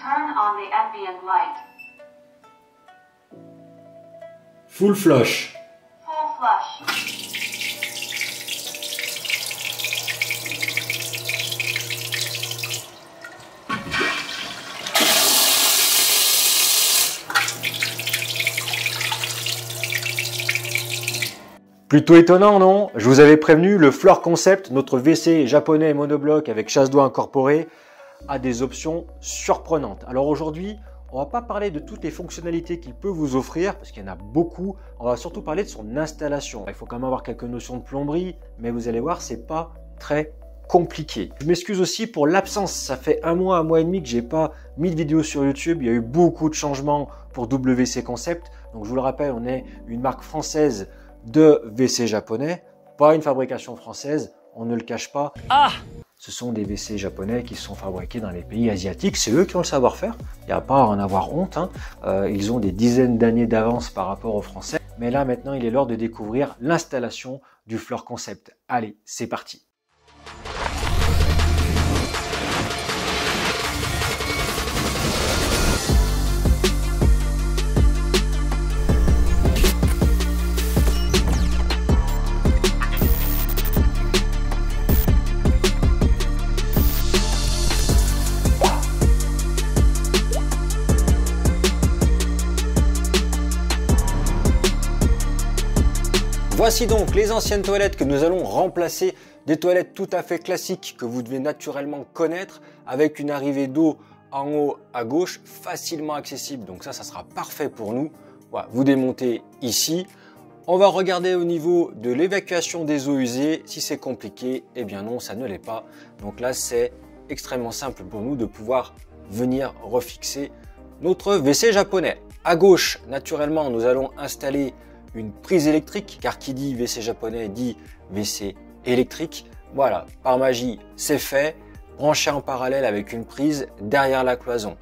Turn on the ambient light. Full flush. Full flush. Plutôt étonnant, non? Je vous avais prévenu, le Floor Concept, notre WC japonais monobloc avec chasse d'eau incorporée, a des options surprenantes. Alors aujourd'hui, on va pas parler de toutes les fonctionnalités qu'il peut vous offrir, parce qu'il y en a beaucoup. On va surtout parler de son installation. Il faut quand même avoir quelques notions de plomberie, mais vous allez voir, c'est pas très compliqué. Je m'excuse aussi pour l'absence. Ça fait un mois et demi que j'ai pas mis de vidéo sur YouTube. Il y a eu beaucoup de changements pour WC Concept. Donc je vous le rappelle, on est une marque française de WC japonais, pas une fabrication française, on ne le cache pas. Ah, ce sont des WC japonais qui sont fabriqués dans les pays asiatiques, c'est eux qui ont le savoir-faire, il n'y a pas à en avoir honte, hein. Ils ont des dizaines d'années d'avance par rapport aux Français, mais là maintenant il est l'heure de découvrir l'installation du Floor Concept. Allez, c'est parti. Voici donc les anciennes toilettes que nous allons remplacer, des toilettes tout à fait classiques que vous devez naturellement connaître, avec une arrivée d'eau en haut à gauche facilement accessible. Donc ça sera parfait pour nous. Voilà, vous démontez ici. On va regarder au niveau de l'évacuation des eaux usées. Si c'est compliqué, eh bien non, ça ne l'est pas. Donc là, c'est extrêmement simple pour nous de pouvoir venir refixer notre WC japonais. À gauche, naturellement, nous allons installer une prise électrique, car qui dit WC japonais dit WC électrique. Voilà, par magie, c'est fait, branché en parallèle avec une prise derrière la cloison.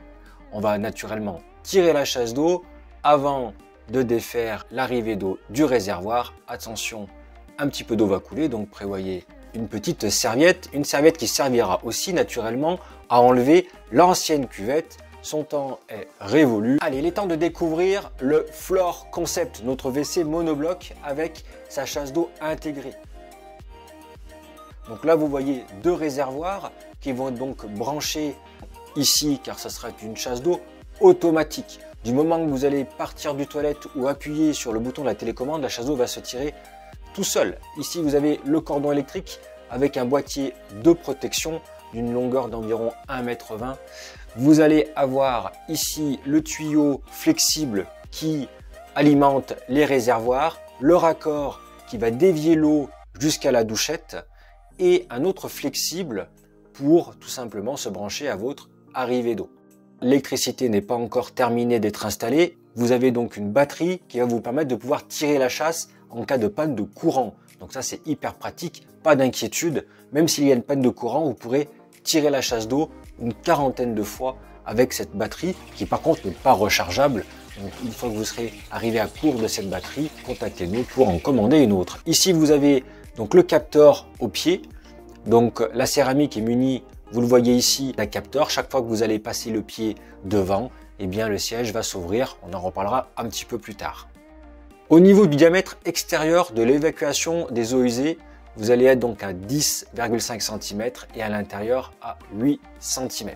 On va naturellement tirer la chasse d'eau avant de défaire l'arrivée d'eau du réservoir. Attention, un petit peu d'eau va couler, donc prévoyez une petite serviette, une serviette qui servira aussi naturellement à enlever l'ancienne cuvette. Son temps est révolu. Allez, il est temps de découvrir le Floor Concept, notre WC monobloc avec sa chasse d'eau intégrée. Donc là, vous voyez deux réservoirs qui vont être donc branchés ici, car ça sera une chasse d'eau automatique. Du moment que vous allez partir du toilette ou appuyer sur le bouton de la télécommande, la chasse d'eau va se tirer tout seul. Ici, vous avez le cordon électrique avec un boîtier de protection d'une longueur d'environ 1,20 m. Vous allez avoir ici le tuyau flexible qui alimente les réservoirs, le raccord qui va dévier l'eau jusqu'à la douchette et un autre flexible pour tout simplement se brancher à votre arrivée d'eau. L'électricité n'est pas encore terminée d'être installée. Vous avez donc une batterie qui va vous permettre de pouvoir tirer la chasse en cas de panne de courant. Donc ça, c'est hyper pratique, pas d'inquiétude. Même s'il y a une panne de courant, vous pourrez tirer la chasse d'eau une quarantaine de fois avec cette batterie qui par contre n'est pas rechargeable. Donc une fois que vous serez arrivé à court de cette batterie, contactez-nous pour en commander une autre. Ici vous avez donc le capteur au pied. Donc la céramique est munie, vous le voyez ici, d'un capteur. Chaque fois que vous allez passer le pied devant, eh bien le siège va s'ouvrir. On en reparlera un petit peu plus tard. Au niveau du diamètre extérieur de l'évacuation des eaux usées, vous allez être donc à 10,5 cm et à l'intérieur à 8 cm.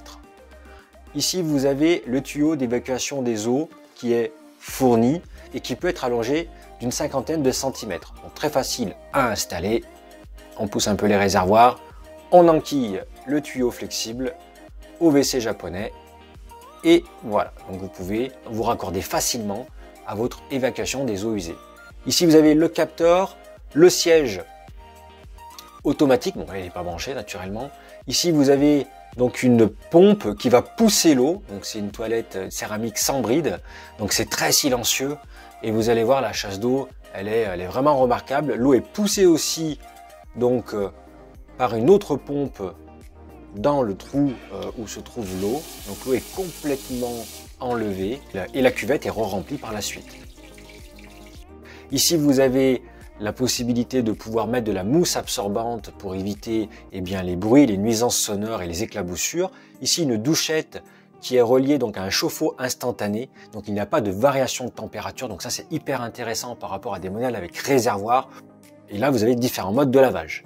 Ici, vous avez le tuyau d'évacuation des eaux qui est fourni et qui peut être allongé d'une cinquantaine de centimètres. Donc très facile à installer. On pousse un peu les réservoirs, on enquille le tuyau flexible au WC japonais et voilà. Donc vous pouvez vous raccorder facilement à votre évacuation des eaux usées. Ici, vous avez le capteur, le siège automatique, bon, il n'est pas branché naturellement. Ici, vous avez donc une pompe qui va pousser l'eau. Donc c'est une toilette céramique sans bride. Donc c'est très silencieux et vous allez voir la chasse d'eau, elle est vraiment remarquable. L'eau est poussée aussi donc par une autre pompe dans le trou où se trouve l'eau. Donc l'eau est complètement enlevée et la cuvette est re-remplie par la suite. Ici, vous avez la possibilité de pouvoir mettre de la mousse absorbante pour éviter les bruits, les nuisances sonores et les éclaboussures. Ici, une douchette qui est relié donc à un chauffe-eau instantané. Donc il n'y a pas de variation de température. Donc ça c'est hyper intéressant par rapport à des modèles avec réservoir. Et là vous avez différents modes de lavage.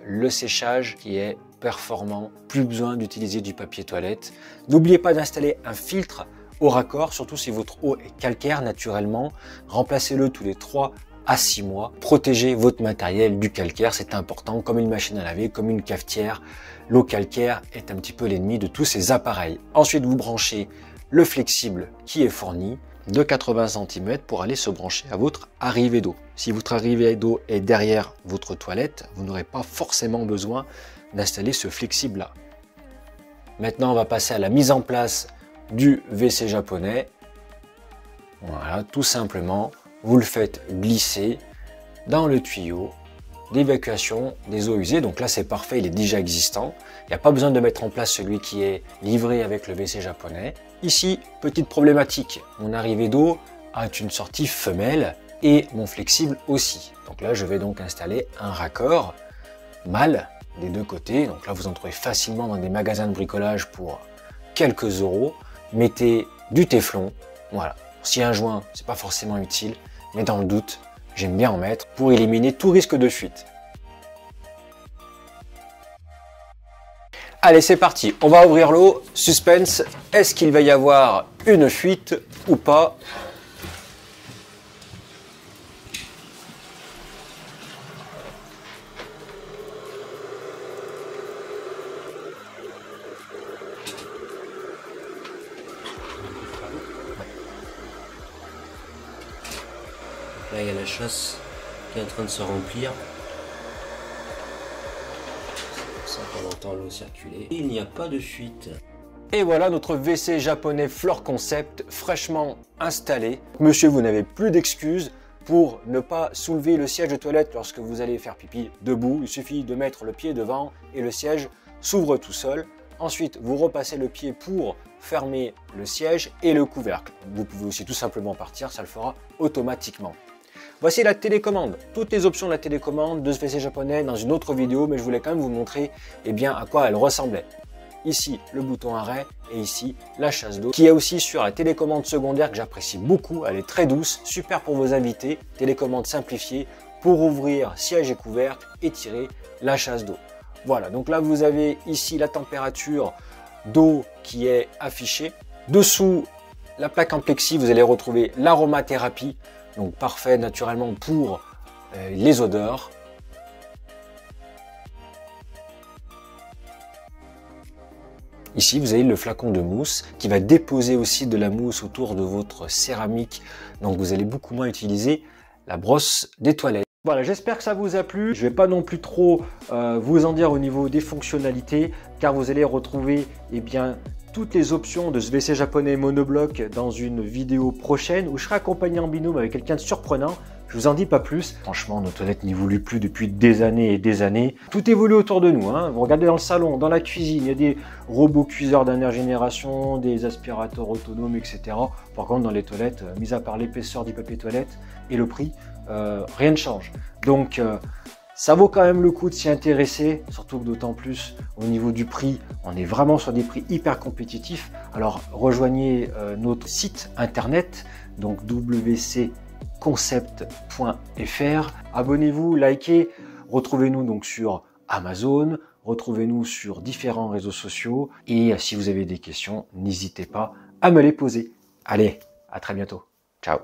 Le séchage qui est performant, plus besoin d'utiliser du papier toilette. N'oubliez pas d'installer un filtre au raccord, surtout si votre eau est calcaire naturellement. Remplacez-le tous les 3 à 6 mois. Protégez votre matériel du calcaire, c'est important, comme une machine à laver, comme une cafetière. L'eau calcaire est un petit peu l'ennemi de tous ces appareils. Ensuite, vous branchez le flexible qui est fourni de 80 cm pour aller se brancher à votre arrivée d'eau. Si votre arrivée d'eau est derrière votre toilette, vous n'aurez pas forcément besoin d'installer ce flexible là. Maintenant, on va passer à la mise en place du WC japonais. Voilà, tout simplement, vous le faites glisser dans le tuyau d'évacuation des eaux usées. Donc là, c'est parfait, il est déjà existant. Il n'y a pas besoin de mettre en place celui qui est livré avec le WC japonais. Ici, petite problématique, mon arrivée d'eau a une sortie femelle et mon flexible aussi. Donc là, je vais donc installer un raccord mâle des deux côtés. Donc là, vous en trouvez facilement dans des magasins de bricolage pour quelques euros. Mettez du téflon, voilà. Si un joint, c'est pas forcément utile, mais dans le doute, j'aime bien en mettre pour éliminer tout risque de fuite. Allez, c'est parti, on va ouvrir l'eau. Suspense, est-ce qu'il va y avoir une fuite ou pas? Là, il y a la chasse qui est en train de se remplir. C'est pour ça qu'on entend l'eau circuler. Il n'y a pas de fuite. Et voilà notre WC japonais Floor Concept fraîchement installé. Monsieur, vous n'avez plus d'excuses pour ne pas soulever le siège de toilette lorsque vous allez faire pipi debout. Il suffit de mettre le pied devant et le siège s'ouvre tout seul. Ensuite, vous repassez le pied pour fermer le siège et le couvercle. Vous pouvez aussi tout simplement partir, ça le fera automatiquement. Voici la télécommande, toutes les options de la télécommande de ce WC japonais dans une autre vidéo, mais je voulais quand même vous montrer à quoi elle ressemblait. Ici, le bouton arrêt et ici, la chasse d'eau, qui est aussi sur la télécommande secondaire que j'apprécie beaucoup. Elle est très douce, super pour vos invités, télécommande simplifiée pour ouvrir siège et couvercle et tirer la chasse d'eau. Voilà, donc là vous avez ici la température d'eau qui est affichée. Dessous la plaque en plexi, vous allez retrouver l'aromathérapie, donc parfait naturellement pour les odeurs. Ici, vous avez le flacon de mousse qui va déposer aussi de la mousse autour de votre céramique. Donc vous allez beaucoup moins utiliser la brosse des toilettes. Voilà, j'espère que ça vous a plu. Je ne vais pas non plus trop vous en dire au niveau des fonctionnalités, car vous allez retrouver toutes les options de ce WC japonais monobloc dans une vidéo prochaine où je serai accompagné en binôme avec quelqu'un de surprenant. Je vous en dis pas plus. Franchement, nos toilettes n'évoluent plus depuis des années et des années. Tout évolue autour de nous, hein. Vous regardez dans le salon, dans la cuisine, il y a des robots cuiseurs dernière génération, des aspirateurs autonomes, etc. Par contre, dans les toilettes, mis à part l'épaisseur du papier toilette et le prix, rien ne change. Donc, ça vaut quand même le coup de s'y intéresser, surtout que d'autant plus au niveau du prix, on est vraiment sur des prix hyper compétitifs. Alors rejoignez notre site internet, donc wcconcept.fr. Abonnez-vous, likez, retrouvez-nous donc sur Amazon, retrouvez-nous sur différents réseaux sociaux et si vous avez des questions, n'hésitez pas à me les poser. Allez, à très bientôt. Ciao.